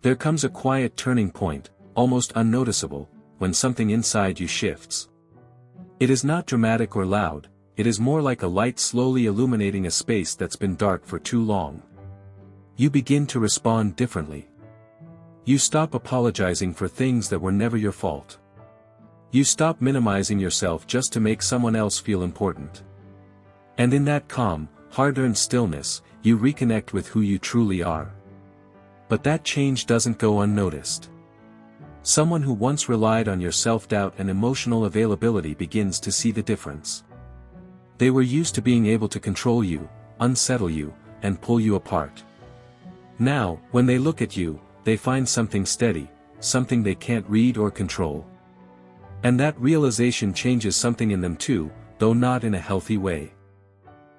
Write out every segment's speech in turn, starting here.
There comes a quiet turning point, almost unnoticeable, when something inside you shifts. It is not dramatic or loud, it is more like a light slowly illuminating a space that's been dark for too long. You begin to respond differently. You stop apologizing for things that were never your fault. You stop minimizing yourself just to make someone else feel important. And in that calm, hard-earned stillness, you reconnect with who you truly are. But that change doesn't go unnoticed. Someone who once relied on your self-doubt and emotional availability begins to see the difference. They were used to being able to control you, unsettle you, and pull you apart. Now, when they look at you, they find something steady, something they can't read or control. And that realization changes something in them too, though not in a healthy way.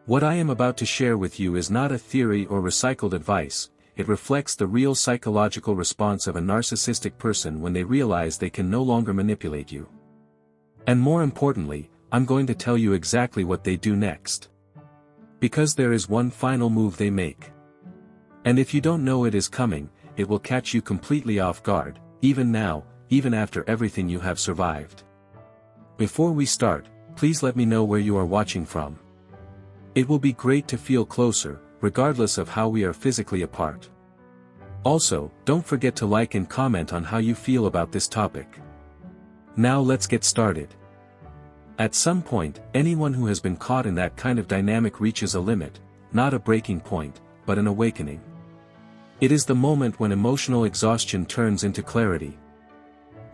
What I am about to share with you is not a theory or recycled advice, it reflects the real psychological response of a narcissistic person when they realize they can no longer manipulate you. And more importantly, I'm going to tell you exactly what they do next. Because there is one final move they make. And if you don't know it is coming, it will catch you completely off guard, even now, even after everything you have survived. Before we start, please let me know where you are watching from. It will be great to feel closer, regardless of how we are physically apart. Also, don't forget to like and comment on how you feel about this topic. Now let's get started. At some point, anyone who has been caught in that kind of dynamic reaches a limit, not a breaking point, but an awakening. It is the moment when emotional exhaustion turns into clarity.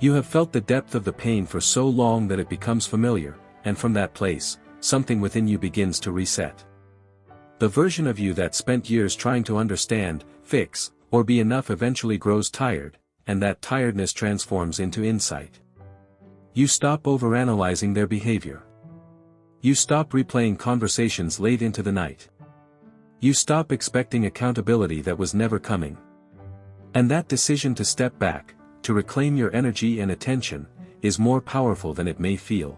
You have felt the depth of the pain for so long that it becomes familiar, and from that place, something within you begins to reset. The version of you that spent years trying to understand, fix, or be enough eventually grows tired, and that tiredness transforms into insight. You stop overanalyzing their behavior. You stop replaying conversations late into the night. You stop expecting accountability that was never coming. And that decision to step back, to reclaim your energy and attention, is more powerful than it may feel.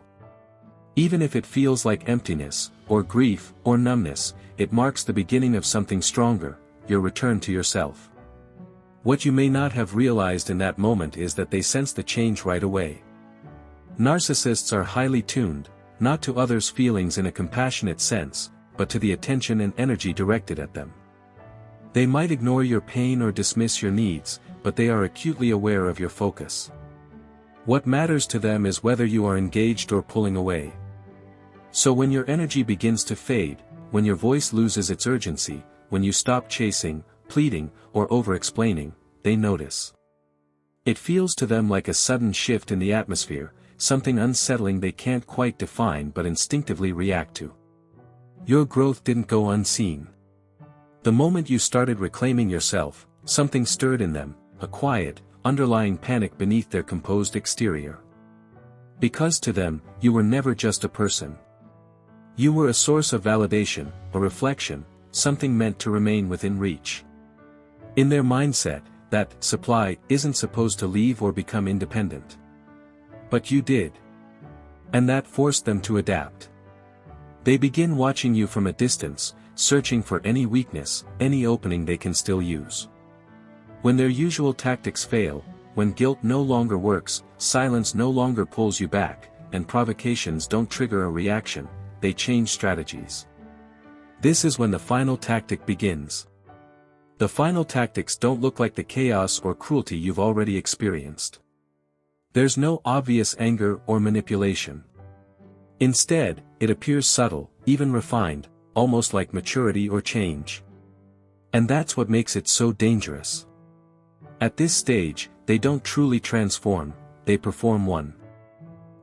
Even if it feels like emptiness, or grief, or numbness, it marks the beginning of something stronger, your return to yourself. What you may not have realized in that moment is that they sense the change right away. Narcissists are highly tuned, not to others' feelings in a compassionate sense, but to the attention and energy directed at them. They might ignore your pain or dismiss your needs, but they are acutely aware of your focus. What matters to them is whether you are engaged or pulling away. So when your energy begins to fade, when your voice loses its urgency, when you stop chasing, pleading, or over-explaining, they notice. It feels to them like a sudden shift in the atmosphere, something unsettling they can't quite define but instinctively react to. Your growth didn't go unseen. The moment you started reclaiming yourself, something stirred in them, a quiet, underlying panic beneath their composed exterior. Because to them, you were never just a person. You were a source of validation, a reflection, something meant to remain within reach. In their mindset, that supply isn't supposed to leave or become independent. But you did. And that forced them to adapt. They begin watching you from a distance, searching for any weakness, any opening they can still use. When their usual tactics fail, when guilt no longer works, silence no longer pulls you back, and provocations don't trigger a reaction, they change strategies. This is when the final tactic begins. The final tactics don't look like the chaos or cruelty you've already experienced. There's no obvious anger or manipulation. Instead, it appears subtle, even refined, almost like maturity or change. And that's what makes it so dangerous. At this stage, they don't truly transform, they perform one.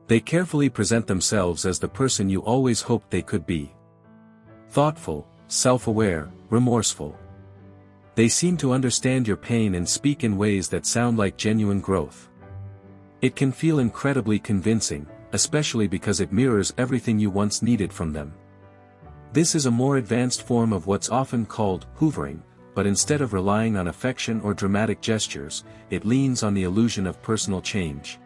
They carefully present themselves as the person you always hoped they could be. Thoughtful, self-aware, remorseful. They seem to understand your pain and speak in ways that sound like genuine growth. It can feel incredibly convincing, especially because it mirrors everything you once needed from them. This is a more advanced form of what's often called hoovering, but instead of relying on affection or dramatic gestures, it leans on the illusion of personal change.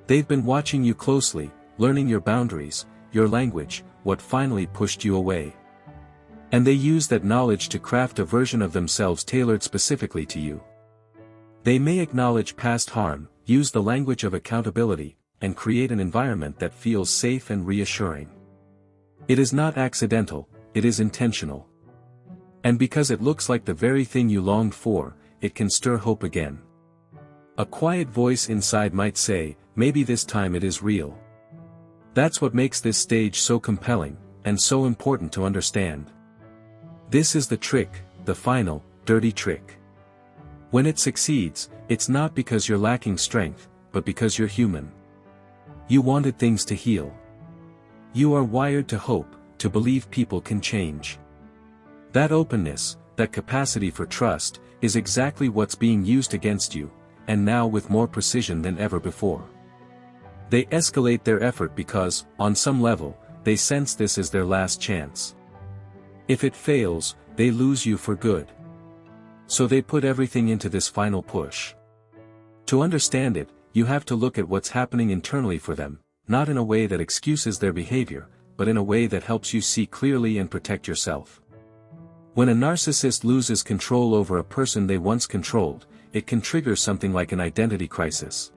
They've been watching you closely, learning your boundaries, your language, what finally pushed you away. And they use that knowledge to craft a version of themselves tailored specifically to you. They may acknowledge past harm, use the language of accountability, and create an environment that feels safe and reassuring. It is not accidental, it is intentional. And because it looks like the very thing you longed for, it can stir hope again. A quiet voice inside might say, maybe this time it is real. That's what makes this stage so compelling, and so important to understand. This is the trick, the final, dirty trick. When it succeeds, it's not because you're lacking strength, but because you're human. You wanted things to heal. You are wired to hope, to believe people can change. That openness, that capacity for trust, is exactly what's being used against you, and now with more precision than ever before. They escalate their effort because, on some level, they sense this is their last chance. If it fails, they lose you for good. So they put everything into this final push. To understand it, you have to look at what's happening internally for them, not in a way that excuses their behavior, but in a way that helps you see clearly and protect yourself. When a narcissist loses control over a person they once controlled, it can trigger something like an identity crisis.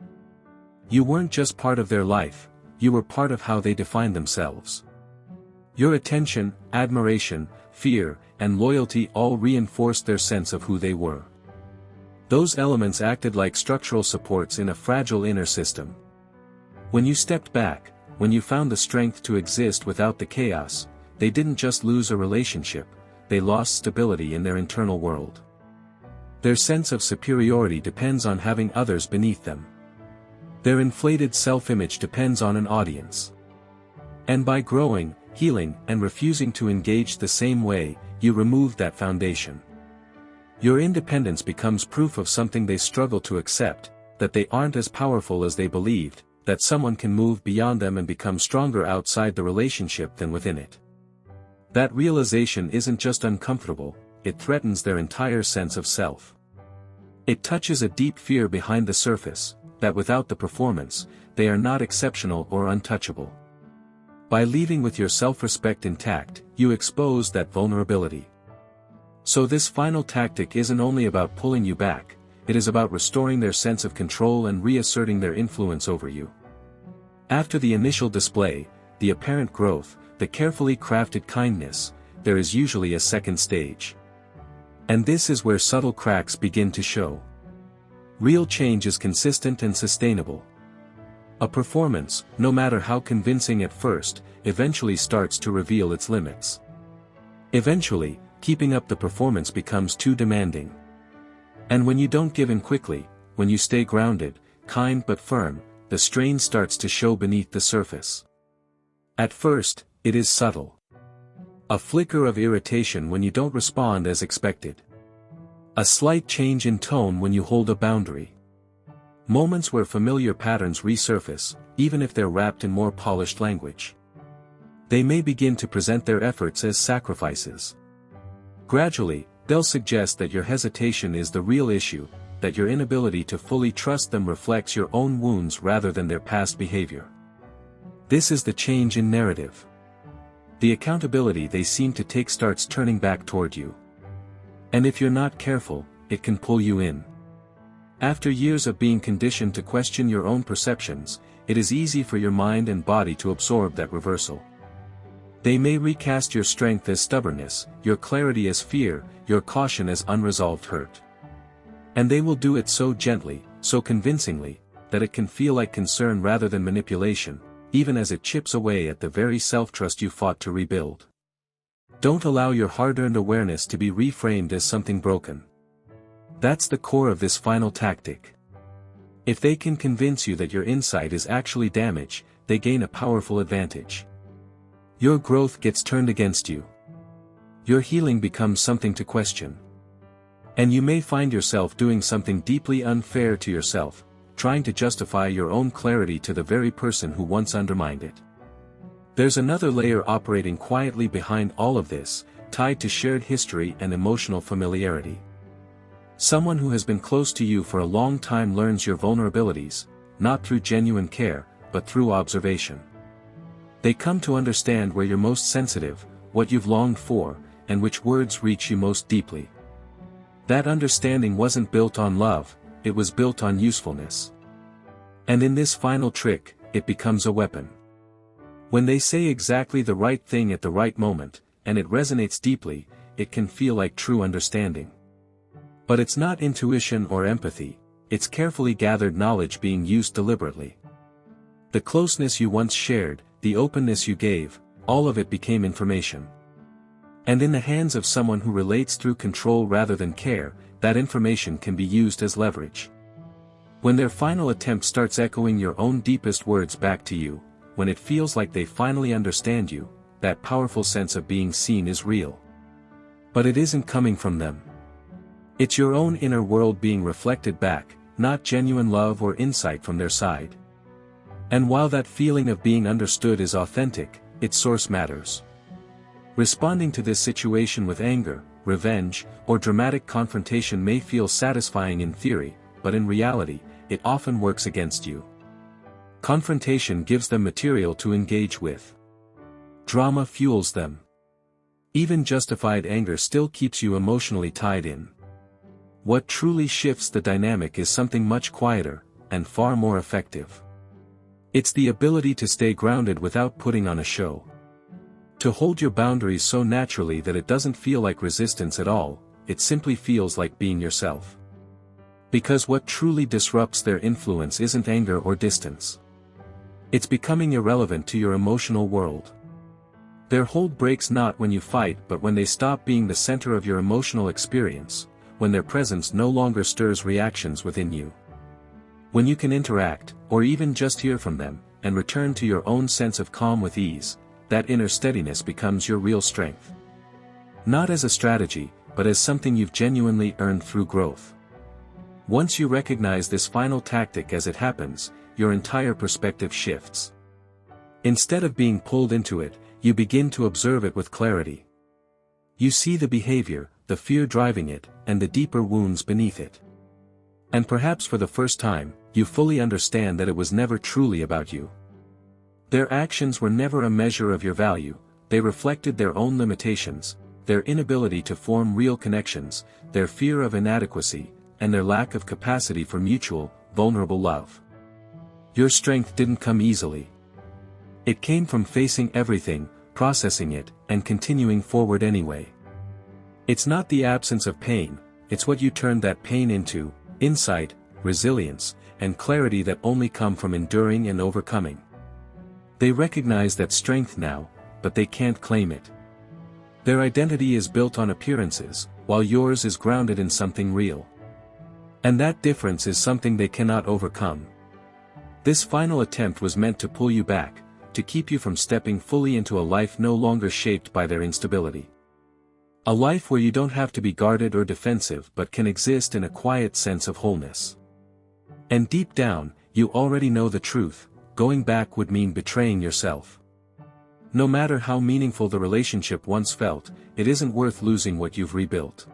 You weren't just part of their life, you were part of how they defined themselves. Your attention, admiration, fear, and loyalty all reinforced their sense of who they were. Those elements acted like structural supports in a fragile inner system. When you stepped back, when you found the strength to exist without the chaos, they didn't just lose a relationship, they lost stability in their internal world. Their sense of superiority depends on having others beneath them. Their inflated self-image depends on an audience. And by growing, healing, and refusing to engage the same way, you remove that foundation. Your independence becomes proof of something they struggle to accept, that they aren't as powerful as they believed, that someone can move beyond them and become stronger outside the relationship than within it. That realization isn't just uncomfortable, it threatens their entire sense of self. It touches a deep fear behind the surface, that without the performance, they are not exceptional or untouchable. By leaving with your self-respect intact, you expose that vulnerability. So this final tactic isn't only about pulling you back, it is about restoring their sense of control and reasserting their influence over you. After the initial display, the apparent growth, the carefully crafted kindness, there is usually a second stage. And this is where subtle cracks begin to show. Real change is consistent and sustainable. A performance, no matter how convincing at first, eventually starts to reveal its limits. Eventually, keeping up the performance becomes too demanding. And when you don't give in quickly, when you stay grounded, kind but firm, the strain starts to show beneath the surface. At first, it is subtle. A flicker of irritation when you don't respond as expected. A slight change in tone when you hold a boundary. Moments where familiar patterns resurface, even if they're wrapped in more polished language. They may begin to present their efforts as sacrifices. Gradually, they'll suggest that your hesitation is the real issue, that your inability to fully trust them reflects your own wounds rather than their past behavior. This is the change in narrative. The accountability they seem to take starts turning back toward you. And if you're not careful, it can pull you in. After years of being conditioned to question your own perceptions, it is easy for your mind and body to absorb that reversal. They may recast your strength as stubbornness, your clarity as fear, your caution as unresolved hurt. And they will do it so gently, so convincingly, that it can feel like concern rather than manipulation, even as it chips away at the very self-trust you fought to rebuild. Don't allow your hard-earned awareness to be reframed as something broken. That's the core of this final tactic. If they can convince you that your insight is actually damage, they gain a powerful advantage. Your growth gets turned against you. Your healing becomes something to question. And you may find yourself doing something deeply unfair to yourself, trying to justify your own clarity to the very person who once undermined it. There's another layer operating quietly behind all of this, tied to shared history and emotional familiarity. Someone who has been close to you for a long time learns your vulnerabilities, not through genuine care, but through observation. They come to understand where you're most sensitive, what you've longed for, and which words reach you most deeply. That understanding wasn't built on love, it was built on usefulness. And in this final trick, it becomes a weapon. When they say exactly the right thing at the right moment, and it resonates deeply, it can feel like true understanding. But it's not intuition or empathy, it's carefully gathered knowledge being used deliberately. The closeness you once shared, the openness you gave, all of it became information. And in the hands of someone who relates through control rather than care, that information can be used as leverage. When their final attempt starts echoing your own deepest words back to you, when it feels like they finally understand you, that powerful sense of being seen is real. But it isn't coming from them. It's your own inner world being reflected back, not genuine love or insight from their side. And while that feeling of being understood is authentic, its source matters. Responding to this situation with anger, revenge, or dramatic confrontation may feel satisfying in theory, but in reality, it often works against you. Confrontation gives them material to engage with. Drama fuels them. Even justified anger still keeps you emotionally tied in. What truly shifts the dynamic is something much quieter, and far more effective. It's the ability to stay grounded without putting on a show. To hold your boundaries so naturally that it doesn't feel like resistance at all, it simply feels like being yourself. Because what truly disrupts their influence isn't anger or distance. It's becoming irrelevant to your emotional world. Their hold breaks not when you fight but when they stop being the center of your emotional experience, when their presence no longer stirs reactions within you. When you can interact, or even just hear from them, and return to your own sense of calm with ease, that inner steadiness becomes your real strength. Not as a strategy, but as something you've genuinely earned through growth. Once you recognize this final tactic as it happens, your entire perspective shifts. Instead of being pulled into it, you begin to observe it with clarity. You see the behavior, the fear driving it, and the deeper wounds beneath it. And perhaps for the first time, you fully understand that it was never truly about you. Their actions were never a measure of your value, they reflected their own limitations, their inability to form real connections, their fear of inadequacy, and their lack of capacity for mutual, vulnerable love. Your strength didn't come easily. It came from facing everything, processing it, and continuing forward anyway. It's not the absence of pain, it's what you turned that pain into, insight, resilience, and clarity that only come from enduring and overcoming. They recognize that strength now, but they can't claim it. Their identity is built on appearances, while yours is grounded in something real. And that difference is something they cannot overcome. This final attempt was meant to pull you back, to keep you from stepping fully into a life no longer shaped by their instability. A life where you don't have to be guarded or defensive but can exist in a quiet sense of wholeness. And deep down, you already know the truth. Going back would mean betraying yourself. No matter how meaningful the relationship once felt, it isn't worth losing what you've rebuilt.